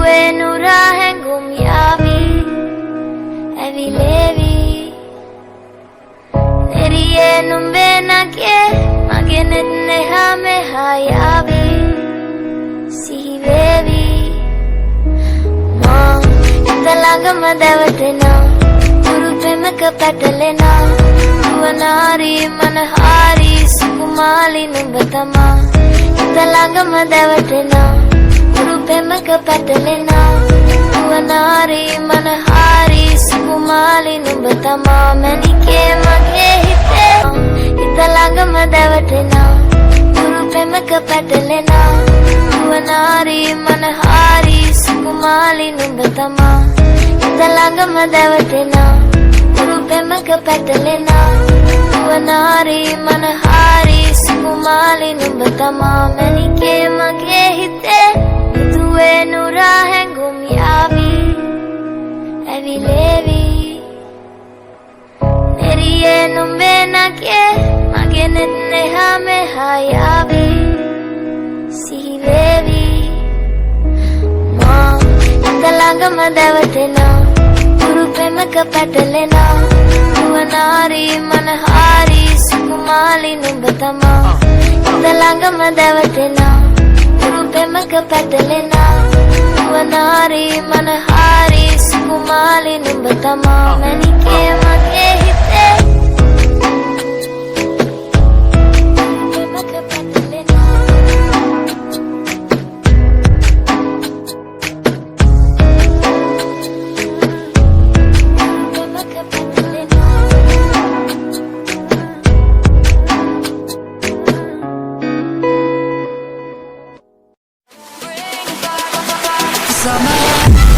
දුවේ නුරා හැඟුම් යාවි ඇවිලේවි එරියේ නුඹේ නගේ මගේ නෙත් නෙහා මෙහා යාවි සිහි වේවි මා හිත ළඟම දැවටෙනා දුරු පෙමක පැටලෙනා දුවනාරි මනහාරි සුකුමාලි නුඹ තමා හිත ළඟම දැවටෙනා දුරු පෙමක පැටලෙනා දුවනාරි මනහාරි සුකුමාලි නුඹ තමා මැනිකේ මගේ හිතේ හිත ළඟම දැවටෙනා දුරු පෙමක පැටලෙනා දුවනාරි මනහාරි සුකුමාලි නුඹ තමා හිත ළඟම දැවටෙනා දුරු පෙමක පැටලෙනා දුවනාරි මනහාරි සුකුමාලි නුඹ තමා මැනිකේ මගේ හිතේ දුවේ නුරා හැඟුම් යාවි ඇවිලේවි එරියේ නුඹේ නගේ මගේ නෙත් නෙහා මෙහා යාවි සිහි වේවි මා හිත ළඟම දැවටෙනා දුරු පෙමක පැටලෙනා දුවනාරි මනහාරි සුකුමාලි නුඹ තමා හිත ළඟම දැවටෙනා දුරු පෙමක පැටලෙනා දුවනාරි මනහාරි සුකුමාලි නුඹ තමා මැනිකේ මගේ හිතේ පෙමක පැටලෙනා පෙමක පැටලෙනා Summer